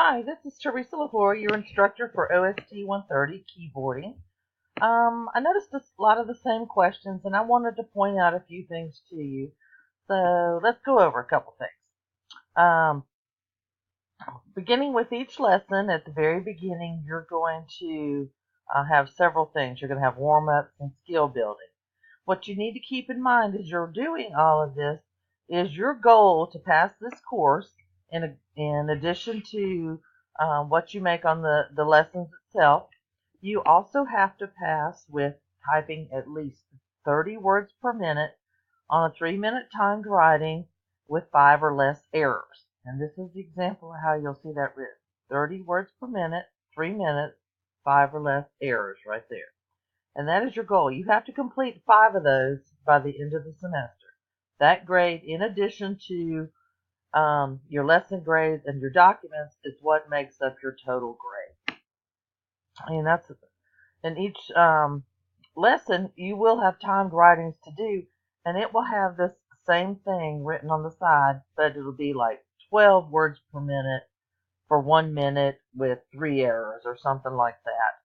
Hi, this is Teresa LaFleur, your instructor for OST 130 keyboarding. I noticed a lot of the same questions, and I wanted to point out a few things to you. So let's go over a couple things. Um, Beginning with each lesson, at the very beginning, you're going to have several things. You're going to have warm-ups and skill building. What you need to keep in mind as you're doing all of this is your goal to pass this course in addition to what you make on the lessons itself. You also have to pass with typing at least 30 words per minute on a 3-minute timed writing with 5 or less errors. And this is the example of how you'll see that written. 30 words per minute, 3 minutes, 5 or less errors right there. And that is your goal. You have to complete 5 of those by the end of the semester. That grade, in addition to your lesson grades and your documents, is what makes up your total grade. And that's in each lesson, you will have timed writings to do, and it will have this same thing written on the side, but it'll be like 12 words per minute for 1 minute with 3 errors or something like that.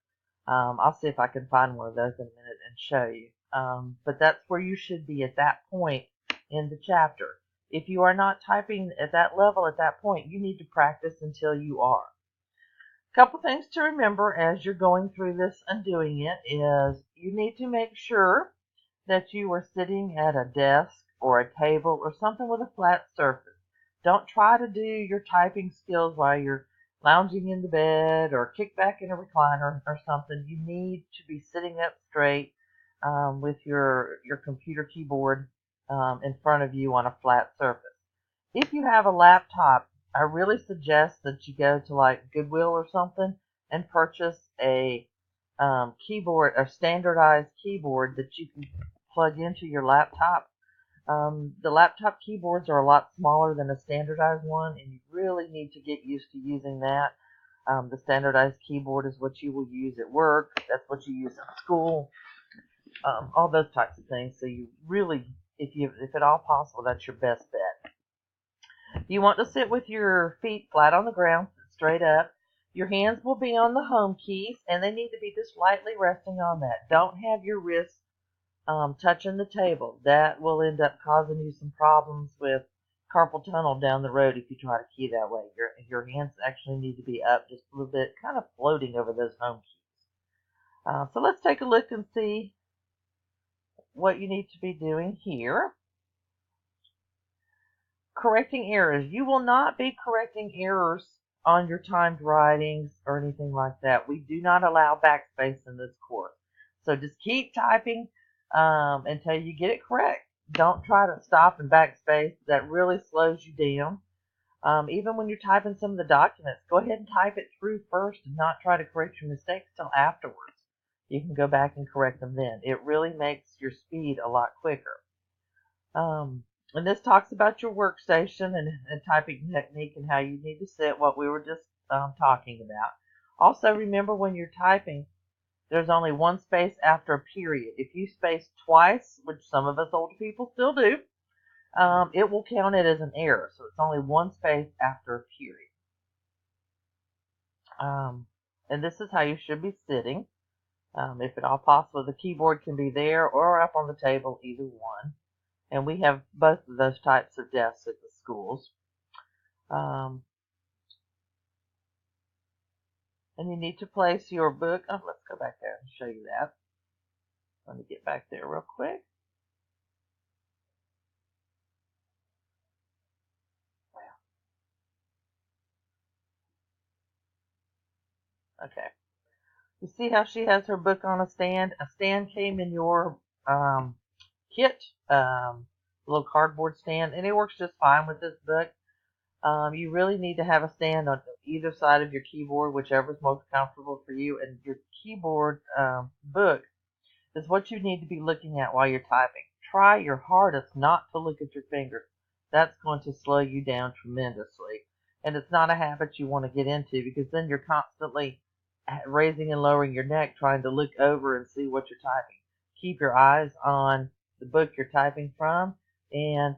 I'll see if I can find one of those in a minute and show you. But that's where you should be at that point in the chapter. If you are not typing at that level at that point, you need to practice until you are. A couple things to remember as you're going through this and doing it is you need to make sure that you are sitting at a desk or a table or something with a flat surface. Don't try to do your typing skills while you're lounging in the bed or kick back in a recliner or something. You need to be sitting up straight with your computer keyboard in front of you on a flat surface. If you have a laptop, I really suggest that you go to like Goodwill or something and purchase a keyboard, a standardized keyboard that you can plug into your laptop. The laptop keyboards are a lot smaller than a standardized one, and you really need to get used to using that. The standardized keyboard is what you will use at work. That's what you use at school. All those types of things. So you really, if at all possible, that's your best bet. You want to sit with your feet flat on the ground, straight up. Your hands will be on the home keys, and they need to be just lightly resting on that. Don't have your wrists touching the table. That will end up causing you some problems with carpal tunnel down the road if you try to key that way. Your hands actually need to be up just a little bit, kind of floating over those home keys. So let's take a look and see what you need to be doing here. Correcting errors. You will not be correcting errors on your timed writings or anything like that. We do not allow backspace in this course. So just keep typing until you get it correct. Don't try to stop and backspace. That really slows you down. Even when you're typing some of the documents, go ahead and type it through first and not try to correct your mistakes till afterwards. You can go back and correct them then. It really makes your speed a lot quicker. And this talks about your workstation and typing technique and how you need to sit, what we were just talking about. Also, remember when you're typing, there's only one space after a period. If you space twice, which some of us older people still do, it will count it as an error. So it's only one space after a period. And this is how you should be sitting. If at all possible, the keyboard can be there or up on the table, either one. And we have both of those types of desks at the schools. And you need to place your book. Oh, let's go back there and show you that. Let me get back there real quick. Wow. Okay. You see how she has her book on a stand? A stand came in your kit, little cardboard stand, and it works just fine with this book. You really need to have a stand on either side of your keyboard, whichever is most comfortable for you. And your keyboard book is what you need to be looking at while you're typing. Try your hardest not to look at your fingers. That's going to slow you down tremendously. And it's not a habit you want to get into because then you're constantly raising and lowering your neck trying to look over and see what you're typing. Keep your eyes on the book you're typing from and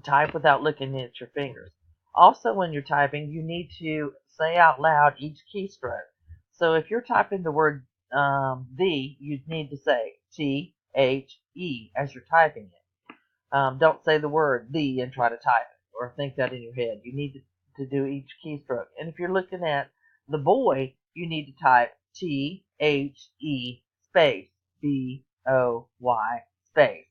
type without looking at your fingers. Also, when you're typing, you need to say out loud each keystroke. So if you're typing the word the, you need to say T-H-E as you're typing it. Don't say the word the and try to type it or think that in your head. You need to do each keystroke. And if you're looking at the boy, you need to type T-H-E space B-O-Y space.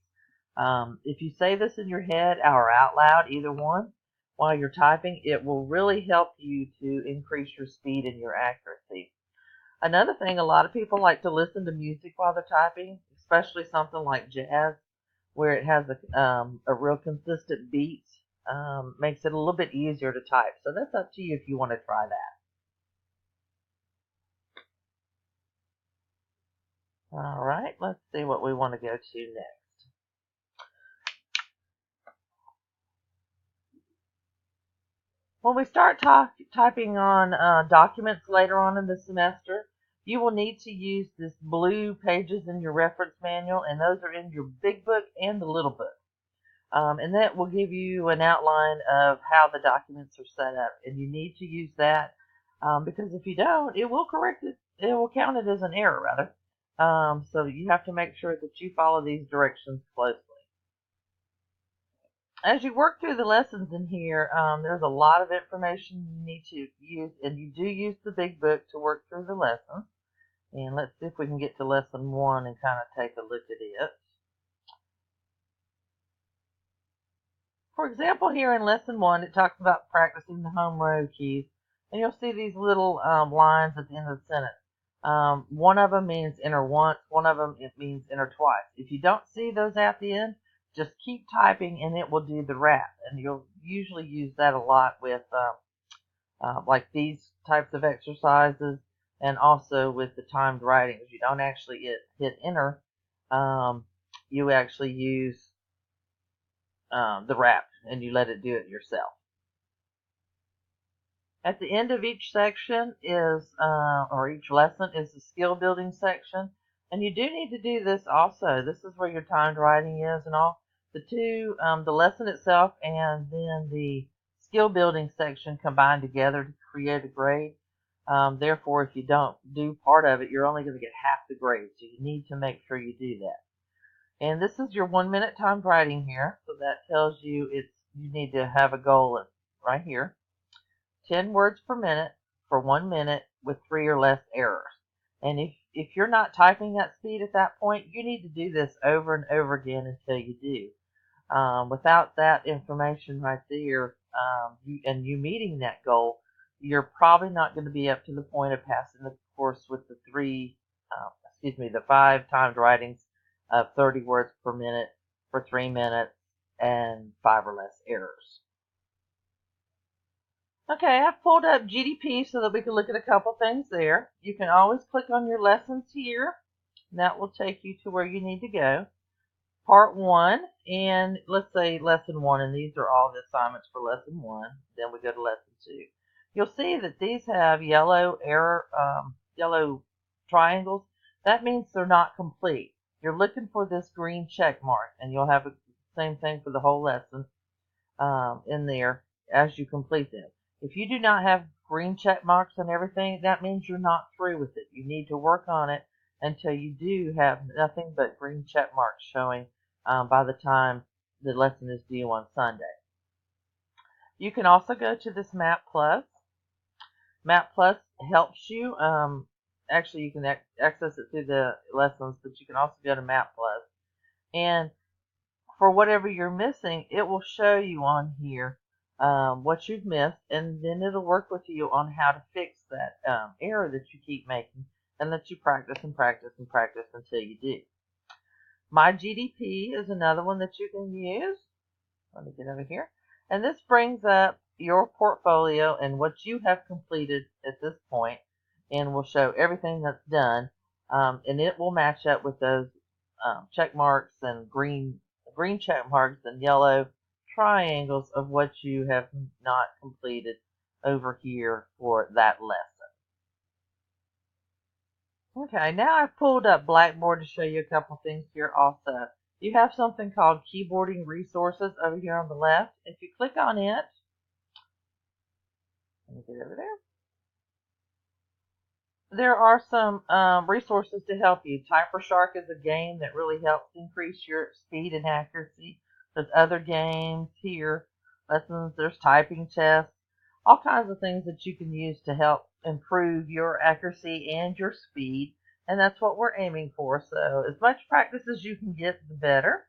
If you say this in your head or out loud, either one, while you're typing, it will really help you to increase your speed and your accuracy. Another thing, a lot of people like to listen to music while they're typing, especially something like jazz, where it has a real consistent beat. Makes it a little bit easier to type. So that's up to you if you want to try that. All right, let's see what we want to go to next. When we start typing on documents later on in the semester, you will need to use this blue pages in your reference manual, and those are in your big book and the little book. And that will give you an outline of how the documents are set up, and you need to use that because if you don't, it will correct it. It will count it as an error, rather. So you have to make sure that you follow these directions closely. As you work through the lessons in here, there's a lot of information you need to use, and you do use the big book to work through the lessons. And let's see if we can get to lesson 1 and kind of take a look at it. For example, here in lesson 1, it talks about practicing the home row keys, and you'll see these little lines at the end of the sentence. One of them means enter once, one of them it means enter twice. If you don't see those at the end, just keep typing and it will do the wrap. And you'll usually use that a lot with like these types of exercises, and also with the timed writing. If you don't actually hit enter, you actually use the wrap and you let it do it yourself. At the end of each section is, or each lesson is the skill building section. And you do need to do this also. This is where your timed writing is and all. The lesson itself and then the skill building section combined together to create a grade. Therefore, if you don't do part of it, you're only going to get half the grade. So you need to make sure you do that. And this is your 1 minute timed writing here. So that tells you you need to have a goal right here. 10 words per minute for 1 minute with 3 or less errors. And if you're not typing that speed at that point, you need to do this over and over again until you do. Without that information right there, you meeting that goal, you're probably not going to be up to the point of passing the course with the 5 timed writings of 30 words per minute for 3 minutes and 5 or less errors. Okay, I've pulled up GDP so that we can look at a couple things there. You can always click on your lessons here, and that will take you to where you need to go. Part 1, and let's say lesson 1, and these are all the assignments for lesson 1. Then we go to lesson 2. You'll see that these have yellow triangles. That means they're not complete. You're looking for this green check mark, and you'll have the same thing for the whole lesson in there as you complete them. If you do not have green check marks on everything, that means you're not through with it. You need to work on it until you do have nothing but green check marks showing by the time the lesson is due on Sunday. You can also go to this Map Plus. Map Plus helps you. Actually, you can access it through the lessons, but you can also go to Map Plus. And for whatever you're missing, it will show you on here what you've missed, and then it'll work with you on how to fix that error that you keep making, and that you practice and practice and practice until you do. My GDP is another one that you can use. Let me get over here. And this brings up your portfolio and what you have completed at this point, and will show everything that's done, and it will match up with those check marks and green check marks and yellow triangles of what you have not completed over here for that lesson. Okay, now I've pulled up Blackboard to show you a couple things here also. You have something called Keyboarding Resources over here on the left. If you click on it, me get over there. There are some resources to help you. Typer Shark is a game that really helps increase your speed and accuracy. There's other games here, lessons, there's typing tests, all kinds of things that you can use to help improve your accuracy and your speed. And that's what we're aiming for. So as much practice as you can get, the better.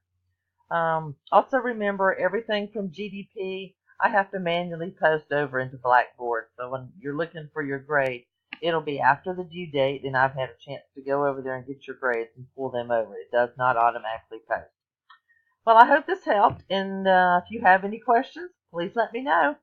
Also remember, everything from GDP, I have to manually post over into Blackboard. So when you're looking for your grade, it'll be after the due date, and I've had a chance to go over there and get your grades and pull them over. It does not automatically post. Well, I hope this helped, and if you have any questions, please let me know.